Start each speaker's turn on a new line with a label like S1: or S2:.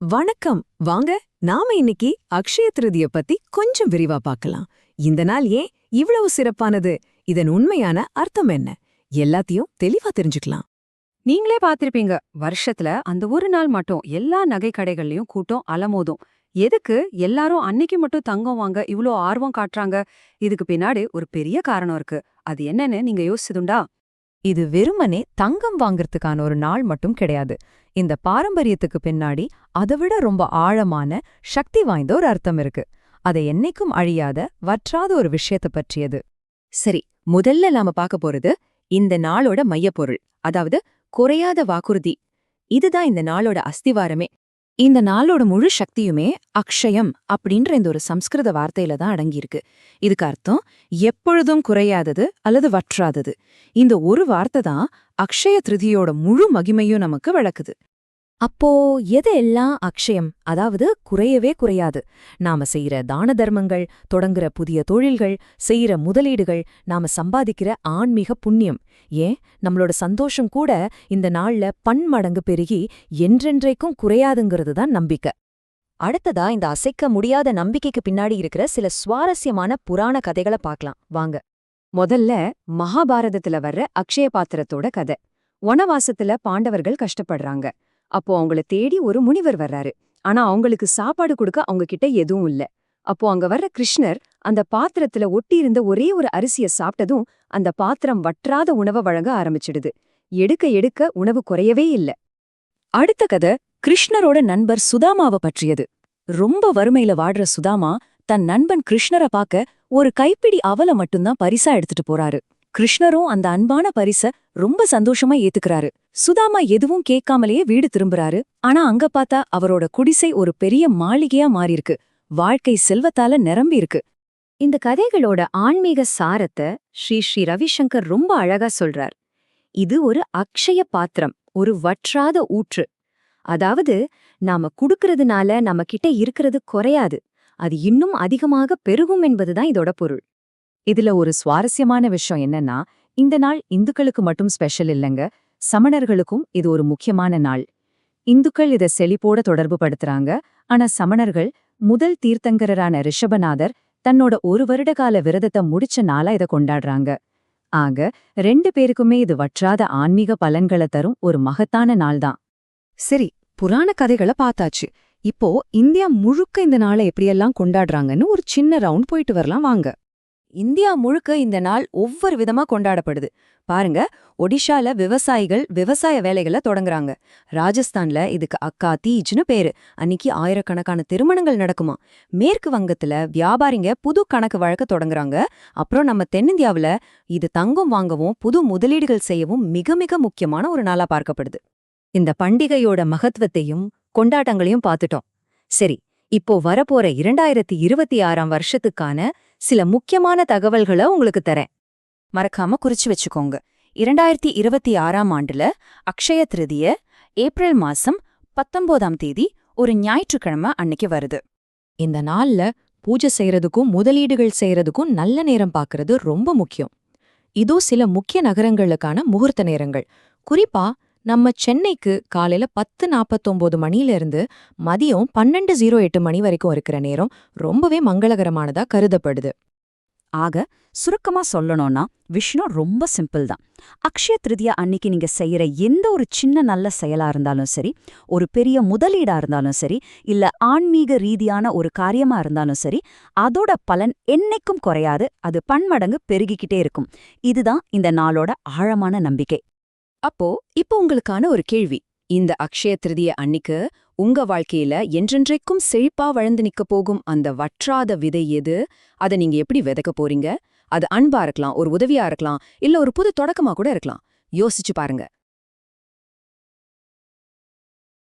S1: வணக்கம். வாங்க நாம இன்னைக்கு அக்ஷய திருதிய பத்தி கொஞ்சம் விரிவா பார்க்கலாம். இந்த நாள் ஏன் இவ்வளவு சிறப்பானது, இதன் உண்மையான அர்த்தம் என்ன, எல்லாத்தையும் தெளிவா தெரிஞ்சுக்கலாம்.
S2: நீங்களே பார்த்திருப்பீங்க, வருஷத்துல அந்த ஒரு நாள் மட்டும் எல்லா நகை கடைகள்லயும் கூட்டம் அலமோதும். எதுக்கு எல்லாரும் அன்னைக்கு மட்டும் தங்கம் வாங்க இவ்ளோ ஆர்வம் காட்டுறாங்க? இதுக்கு பின்னாடி ஒரு பெரிய காரணம் இருக்கு. அது என்னன்னு நீங்க யோசிச்சதுண்டா?
S3: இது வெறுமனே தங்கம் வாங்கறதுக்கான ஒரு நாள் மட்டும் கிடையாது. இந்த பாரம்பரியத்துக்கு பின்னாடி அதைவிட ரொம்ப ஆழமான சக்தி வாய்ந்த ஒரு அர்த்தம் இருக்கு. அதை என்னைக்கும் அழியாத வற்றாத ஒரு விஷயத்தை பற்றியது.
S2: சரி, முதல்ல நாம பார்க்க போறது இந்த நாளோட மையப்பொருள், அதாவது குறையாத வாக்குறுதி. இதுதான் இந்த நாளோட அஸ்திவாரமே. இந்த நாளோட முழு சக்தியுமே அக்ஷயம் அப்படின்ற இந்த ஒரு சம்ஸ்கிருத வார்த்தையில தான் அடங்கியிருக்கு. இதுக்கு அர்த்தம் எப்பொழுதும் குறையாதது அல்லது வற்றாதது. இந்த ஒரு வார்த்தை தான் அக்ஷய திருதியோட முழு மகிமையும் நமக்கு விளக்குது.
S3: அப்போ எது எல்லாம் அக்ஷயம், அதாவது குறையவே குறையாது? நாம செய்யற தான தர்மங்கள், தொடங்குற புதிய தொழில்கள், செய்யற முதலீடுகள், நாம சம்பாதிக்கிற ஆன்மீக புண்ணியம், ஏன் நம்மளோட சந்தோஷம் கூட இந்த நாள்ல பன்மடங்கு பெருகி என்றென்றைக்கும் குறையாதுங்கிறது தான் நம்பிக்கை. அடுத்ததா இந்த அசைக்க முடியாத நம்பிக்கைக்கு பின்னாடி இருக்கிற சில சுவாரஸ்யமான புராண கதைகளை பார்க்கலாம் வாங்க.
S2: முதல்ல மகாபாரதத்துல வர்ற அக்ஷய பாத்திரத்தோட கதை. வனவாசத்துல பாண்டவர்கள் கஷ்டப்படுறாங்க. அப்போ அவங்கள தேடி ஒரு முனிவர் வர்றாரு. ஆனா அவங்களுக்கு சாப்பாடு கொடுக்க அவங்க கிட்ட எதுவும் இல்ல. அப்போ அங்க வர்ற கிருஷ்ணர் அந்த பாத்திரத்துல ஒட்டி இருந்த ஒரே ஒரு அரிசிய சாப்பிட்டதும் அந்த பாத்திரம் வற்றாத உணவை வழங்க ஆரம்பிச்சிடுது. எடுக்க எடுக்க உணவு குறையவே இல்ல. அடுத்த கதை கிருஷ்ணரோட நண்பர் சுதாமாவை பற்றியது. ரொம்ப வறுமையில வாடுற சுதாமா தன் நண்பன் கிருஷ்ணரை பார்க்க ஒரு கைப்பிடி அவலை மட்டும்தான் பரிசா எடுத்துட்டு போறாரு. கிருஷ்ணரும் அந்த அன்பான பரிச ரொம்ப சந்தோஷமா ஏத்துக்கிறாரு. சுதாமா எதுவும் கேட்காமலேயே வீடு திரும்புறாரு. ஆனா அங்க பார்த்தா அவரோட குடிசை ஒரு பெரிய மாளிகையா மாறியிருக்கு. வாழ்க்கை செல்வத்தால நிரம்பி இருக்கு. இந்த கதைகளோட ஆன்மீக சாரத்தை ஸ்ரீ ஸ்ரீ ரவிசங்கர் ரொம்ப அழகா சொல்றார். இது ஒரு அக்ஷய பாத்திரம், ஒரு வற்றாத ஊற்று. அதாவது நாம குடுக்கறதுனால நம்ம கிட்ட இருக்கிறது குறையாது, அது இன்னும் அதிகமாக பெருகும் என்பதுதான் இதோட பொருள். இதுல ஒரு சுவாரஸ்யமான விஷயம் என்னன்னா, இந்த நாள் இந்துக்களுக்கு மட்டும் ஸ்பெஷல் இல்லைங்க, சமணர்களுக்கும் இது ஒரு முக்கியமான நாள். இந்துக்கள் இத செழிப்போட தொடர்பு படுத்துறாங்க. ஆனா சமணர்கள் முதல் தீர்த்தங்கரரான ரிஷபநாதர் தன்னோட ஒரு வருடகால விரதத்தை முடிச்ச நாளா இத கொண்டாடுறாங்க. ஆக 2 பேருக்குமே இது வற்றாத ஆன்மீக பலன்களை தரும் ஒரு மகத்தான நாள்தான்.
S1: சரி, புராண கதைகளை பார்த்தாச்சு. இப்போ இந்தியா முழுக்க இந்த நாளை எப்படியெல்லாம் கொண்டாடுறாங்கன்னு ஒரு சின்ன ரவுண்ட் போயிட்டு வரலாம் வாங்க.
S3: இந்தியா முழுக்க இந்த நாள் ஒவ்வொரு விதமா கொண்டாடப்படுது. பாருங்க, ஒடிஷால விவசாயிகள் விவசாய வேலைகளை தொடங்குறாங்க. ராஜஸ்தான்ல இதுக்கு அக்கா தீஜ்னு பேரு. அன்னிக்கு ஆயிரக்கணக்கான திருமணங்கள் நடக்குமா. மேற்கு வங்கத்துல வியாபாரிங்க புது கணக்கு வழக்க தொடங்குறாங்க. அப்புறம் நம்ம தென்னிந்தியாவுல இது தங்கம் வாங்கவும் புது முதலீடுகள் செய்யவும் மிக மிக முக்கியமான ஒரு நாளா பார்க்கப்படுது. இந்த பண்டிகையோட மகத்துவத்தையும் கொண்டாட்டங்களையும் பார்த்துட்டோம். சரி, இப்போ வரப்போற 2026ஆம் வருஷத்துக்கான சில முக்கியமான தகவல்களை உங்களுக்கு தரேன். மறக்காம குறிச்சு வச்சுக்கோங்க. 2026ஆம் ஆண்டுல அக்ஷய திருதிய ஏப்ரல் மாசம் 19ஆம் தேதி ஒரு ஞாயிற்றுக்கிழமை அன்னைக்கு வருது. இந்த நாள்ல பூஜை செய்யறதுக்கும் முதலீடுகள் செய்யறதுக்கும் நல்ல நேரம் பார்க்கறது ரொம்ப முக்கியம். இதோ சில முக்கிய நகரங்களுக்கான முகூர்த்த நேரங்கள். குறிப்பா நம்ம சென்னைக்கு காலையில 10:49 மணியிலிருந்து மதியம் 12:08 மணி வரைக்கும் இருக்கிற நேரம் ரொம்பவே மங்களகரமானதா கருதப்படுது.
S2: ஆக சுருக்கமா சொல்லணும்னா விஷயம் ரொம்ப சிம்பிள் தான். அக்ஷய திருதியா அன்னைக்கு நீங்க செய்யற எந்த ஒரு சின்ன நல்ல செயலா இருந்தாலும் சரி, ஒரு பெரிய முதலீடா இருந்தாலும் சரி, இல்ல ஆன்மீக ரீதியான ஒரு காரியமா இருந்தாலும் சரி, அதோட பலன் என்னைக்கும் குறையாது, அது பன்மடங்கு பெருகிக்கிட்டே இருக்கும். இதுதான் இந்த நாளோட ஆழமான நம்பிக்கை. அப்போ இப்போ உங்களுக்கான ஒரு கேள்வி. இந்த அக்ஷய திருதிய அன்னிக்கு உங்க வாழ்க்கையில என்றென்றைக்கும் செழிப்பா வளர்ந்து நிக்க போகும் அந்த வற்றாத விதை எது? அதை நீங்க எப்படி விதைக்க போறீங்க? அது அன்பா இருக்கலாம், ஒரு உதவியா இருக்கலாம், இல்ல ஒரு புது தொடக்கமா கூட இருக்கலாம். யோசிச்சு பாருங்க.